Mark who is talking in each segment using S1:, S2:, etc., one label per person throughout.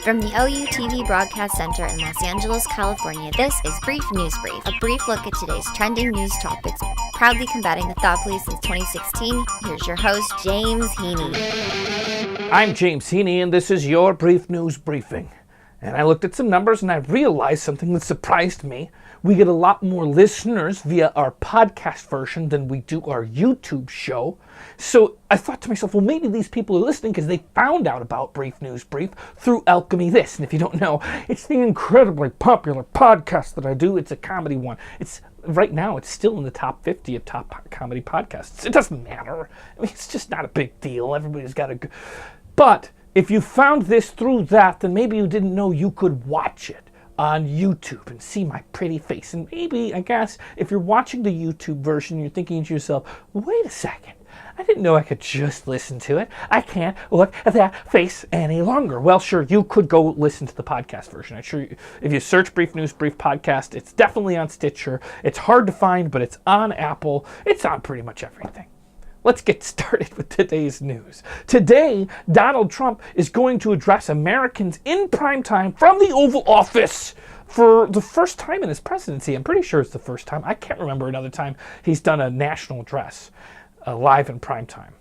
S1: From the OUTV Broadcast Center in Los Angeles, California, this is Brief News Brief, a brief look at today's trending news topics. Proudly combating the thought police since 2016, here's your host, James Heaney.
S2: I'm James Heaney, and this is your Brief News Briefing. And I looked at some numbers and I realized something that surprised me. We get a lot more listeners via our podcast version than we do our YouTube show. So I thought to myself, well, maybe these people are listening because they found out about Brief News Brief through Alchemy This. And if you don't know, it's the incredibly popular podcast that I do. It's a comedy one. Right now, it's still in the top 50 of top comedy podcasts. It doesn't matter. I mean, it's just not a big deal. Everybody's got a good... But if you found this through that, then maybe you didn't know you could watch it on YouTube and see my pretty face. And maybe, I guess, if you're watching the YouTube version, you're thinking to yourself, wait a second, I didn't know I could just listen to it. I can't look at that face any longer. Well, sure, you could go listen to the podcast version. I'm sure if you search Brief News Brief Podcast, it's definitely on Stitcher. It's hard to find, but it's on Apple. It's on pretty much everything. Let's get started with today's news. Today, Donald Trump is going to address Americans in primetime from the Oval Office for the first time in his presidency. I'm pretty sure it's the first time. I can't remember another time he's done a national address live in primetime.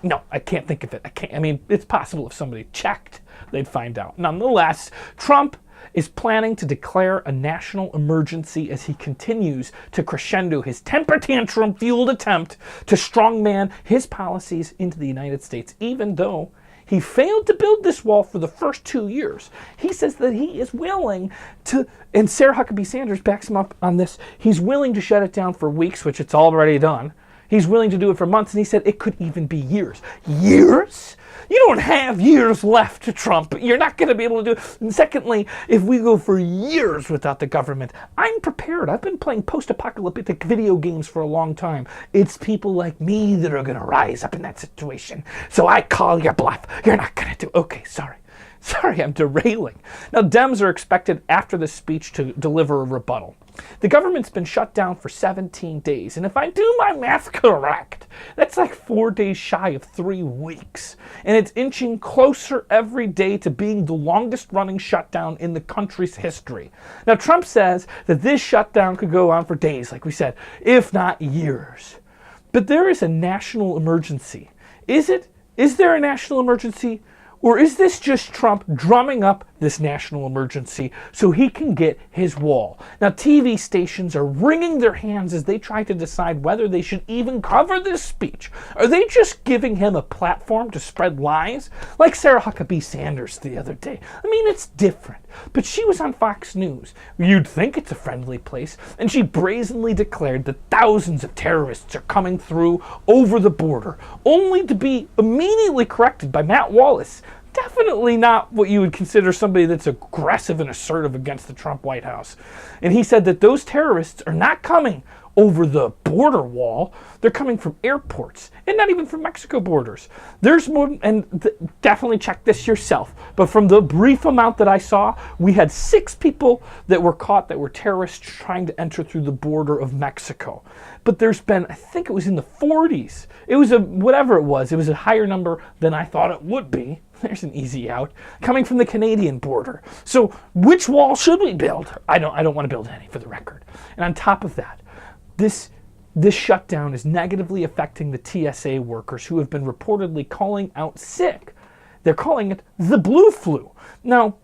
S2: No, I can't think of it. I mean, it's possible if somebody checked, they'd find out. Nonetheless, Trump is planning to declare a national emergency as he continues to crescendo his temper tantrum-fueled attempt to strongman his policies into the United States, even though he failed to build this wall for the first 2 years. He says that he is willing to, and Sarah Huckabee Sanders backs him up on this, he's willing to shut it down for weeks, which it's already done. He's willing to do it for months, and he said it could even be years. Years? You don't have years left, Trump. You're not going to be able to do it. And secondly, if we go for years without the government, I'm prepared. I've been playing post-apocalyptic video games for a long time. It's people like me that are going to rise up in that situation. So I call your bluff. You're not going to do it. Okay, sorry. Sorry, I'm derailing. Now, Dems are expected after this speech to deliver a rebuttal. The government's been shut down for 17 days, and if I do my math correct, that's like 4 days shy of 3 weeks. And it's inching closer every day to being the longest-running shutdown in the country's history. Now, Trump says that this shutdown could go on for days, like we said, if not years. But there is a national emergency. Is there a national emergency? Or is this just Trump drumming up this national emergency so he can get his wall? Now, TV stations are wringing their hands as they try to decide whether they should even cover this speech. Are they just giving him a platform to spread lies? Like Sarah Huckabee Sanders the other day. I mean, it's different. But she was on Fox News. You'd think it's a friendly place. And she brazenly declared that thousands of terrorists are coming through over the border, only to be immediately corrected by Matt Wallace. Definitely not what you would consider somebody that's aggressive and assertive against the Trump White House. And he said that those terrorists are not coming over the border wall. They're coming from airports and not even from Mexico borders. There's more, and definitely check this yourself. But from the brief amount that I saw, we had 6 people that were caught that were terrorists trying to enter through the border of Mexico. But there's been, I think it was in the 40s. It was whatever it was a higher number than I thought it would be. There's an easy out. Coming from the Canadian border. So which wall should we build? I don't want to build any, for the record. And on top of that, this shutdown is negatively affecting the TSA workers who have been reportedly calling out sick. They're calling it the blue flu. Now,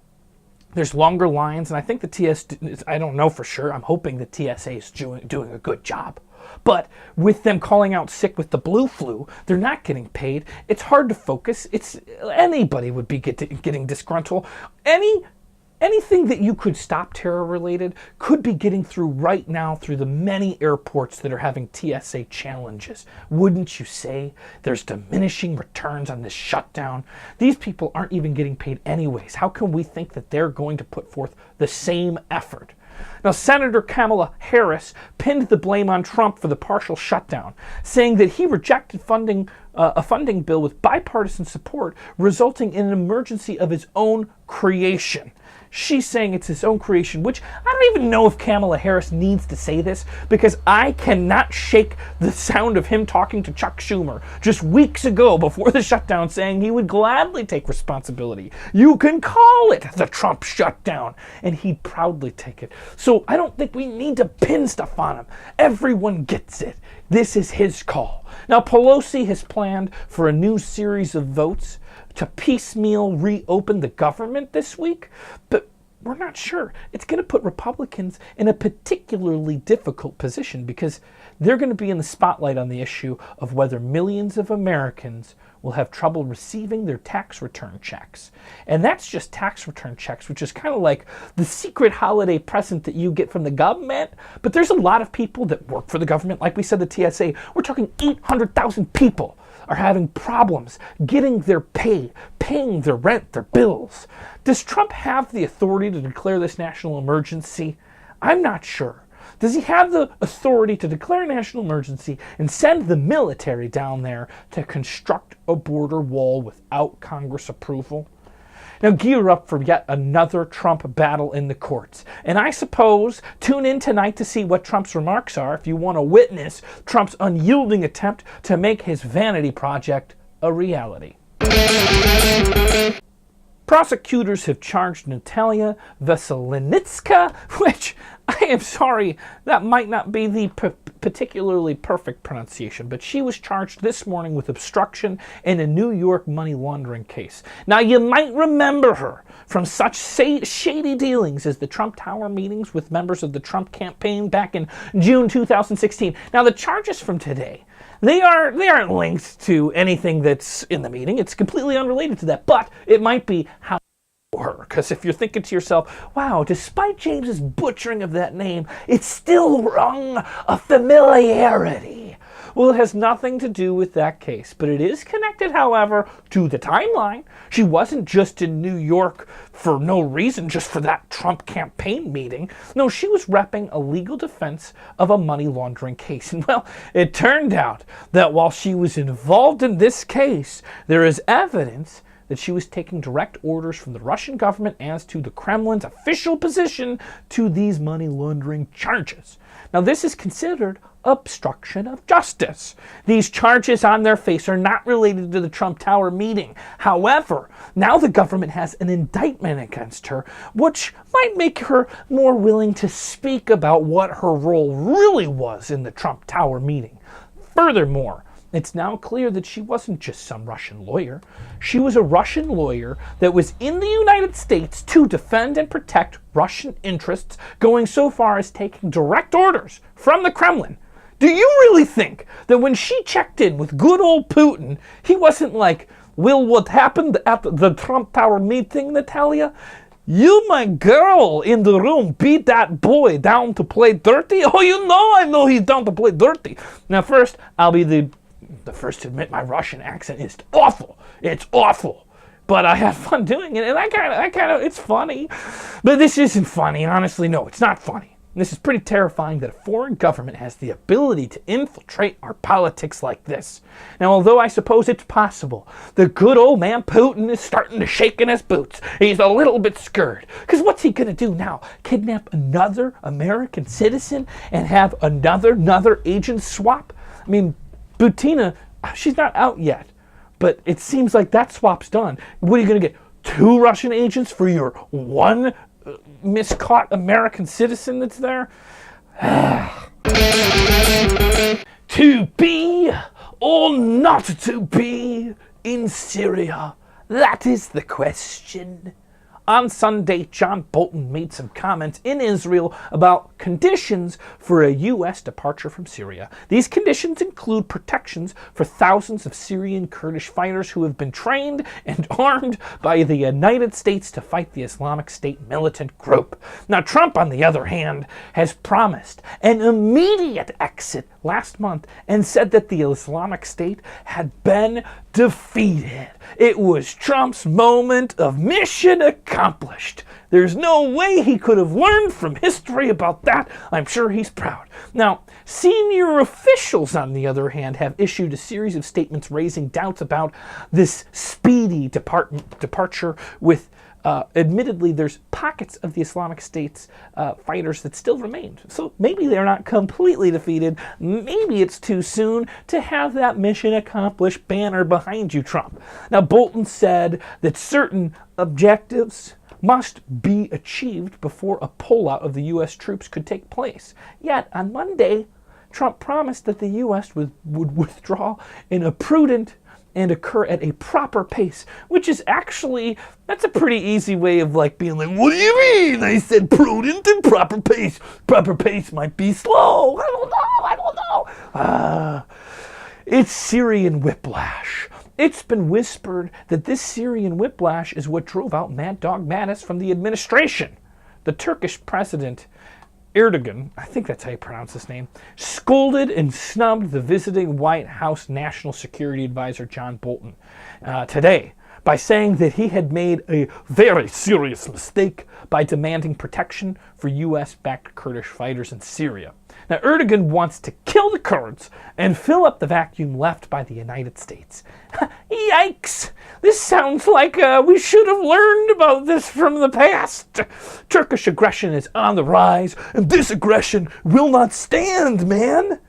S2: there's longer lines, and I think the TSA, I don't know for sure. I'm hoping the TSA is doing a good job. But with them calling out sick with the blue flu, they're not getting paid. It's hard to focus. Anybody would be getting disgruntled. Anything that you could stop terror-related could be getting through right now through the many airports that are having TSA challenges. Wouldn't you say? There's diminishing returns on this shutdown. These people aren't even getting paid anyways. How can we think that they're going to put forth the same effort? Now, Senator Kamala Harris pinned the blame on Trump for the partial shutdown, saying that he rejected funding a funding bill with bipartisan support, resulting in an emergency of his own creation. She's saying it's his own creation, which I don't even know if Kamala Harris needs to say this, because I cannot shake the sound of him talking to Chuck Schumer just weeks ago before the shutdown, saying he would gladly take responsibility. You can call it the Trump shutdown, and he'd proudly take it. So I don't think we need to pin stuff on him. Everyone gets it. This is his call. Now, Pelosi has planned for a new series of votes to piecemeal reopen the government this week, but we're not sure. It's going to put Republicans in a particularly difficult position because they're going to be in the spotlight on the issue of whether millions of Americans will have trouble receiving their tax return checks. And that's just tax return checks, which is kind of like the secret holiday present that you get from the government. But there's a lot of people that work for the government. Like we said, the TSA, we're talking 800,000 people are having problems getting their pay, paying their rent, their bills. Does Trump have the authority to declare this national emergency? I'm not sure. Does he have the authority to declare a national emergency and send the military down there to construct a border wall without Congress approval? Now gear up for yet another Trump battle in the courts. And I suppose tune in tonight to see what Trump's remarks are if you want to witness Trump's unyielding attempt to make his vanity project a reality. Prosecutors have charged Natalia Veselnitskaya, which I am sorry, that might not be the particularly perfect pronunciation, but she was charged this morning with obstruction in a New York money laundering case. Now, you might remember her from such shady dealings as the Trump Tower meetings with members of the Trump campaign back in June 2016. Now, the charges from today, they aren't linked to anything that's in the meeting. It's completely unrelated to that, but it might be how her, because if you're thinking to yourself, wow, despite James's butchering of that name, it still rung a familiarity. Well, it has nothing to do with that case, but it is connected, however, to the timeline. She wasn't just in New York for no reason, just for that Trump campaign meeting. No, she was repping a legal defense of a money laundering case. And well, it turned out that while she was involved in this case, there is evidence that she was taking direct orders from the Russian government as to the Kremlin's official position to these money laundering charges. Now, this is considered obstruction of justice. These charges on their face are not related to the Trump Tower meeting. However, now the government has an indictment against her, which might make her more willing to speak about what her role really was in the Trump Tower meeting. Furthermore, it's now clear that she wasn't just some Russian lawyer. She was a Russian lawyer that was in the United States to defend and protect Russian interests, going so far as taking direct orders from the Kremlin. Do you really think that when she checked in with good old Putin, he wasn't like, "Will what happened at the Trump Tower meeting, Natalia? You, my girl, in the room, beat that boy down to play dirty? Oh, I know he's down to play dirty." Now, first, I'll be the first to admit my Russian accent is awful. It's awful. But I had fun doing it, and I kind of, it's funny. But this isn't funny, honestly. No, it's not funny. This is pretty terrifying that a foreign government has the ability to infiltrate our politics like this. Now, although I suppose it's possible, the good old man Putin is starting to shake in his boots. He's a little bit scared. Because what's he going to do now? Kidnap another American citizen and have another agent swap? I mean, Butina, she's not out yet, but it seems like that swap's done. What are you going to get? 2 Russian agents for your one miscaught American citizen that's there? To be or not to be in Syria? That is the question. On Sunday, John Bolton made some comments in Israel about conditions for a U.S. departure from Syria. These conditions include protections for thousands of Syrian Kurdish fighters who have been trained and armed by the United States to fight the Islamic State militant group. Now, Trump, on the other hand, has promised an immediate exit last month and said that the Islamic State had been defeated. It was Trump's moment of mission accomplished. There's no way he could have learned from history about that. I'm sure he's proud. Now, senior officials, on the other hand, have issued a series of statements raising doubts about this speedy departure with admittedly, there's pockets of the Islamic State's fighters that still remain. So maybe they're not completely defeated. Maybe it's too soon to have that mission accomplished banner behind you, Trump. Now, Bolton said that certain objectives must be achieved before a pullout of the U.S. troops could take place. Yet, on Monday, Trump promised that the U.S. would withdraw in a prudent and occur at a proper pace, which is actually, that's a pretty easy way of like being like, what do you mean? I said prudent and proper pace. Proper pace might be slow. I don't know. It's Syrian whiplash. It's been whispered that this Syrian whiplash is what drove out Mad Dog Mattis from the administration. The Turkish president, Erdogan, I think that's how you pronounce his name, scolded and snubbed the visiting White House National Security Advisor John Bolton today by saying that he had made a very serious mistake by demanding protection for U.S.-backed Kurdish fighters in Syria. Now, Erdogan wants to kill the Kurds and fill up the vacuum left by the United States. Yikes! This sounds like we should have learned about this from the past. Turkish aggression is on the rise, and this aggression will not stand, man!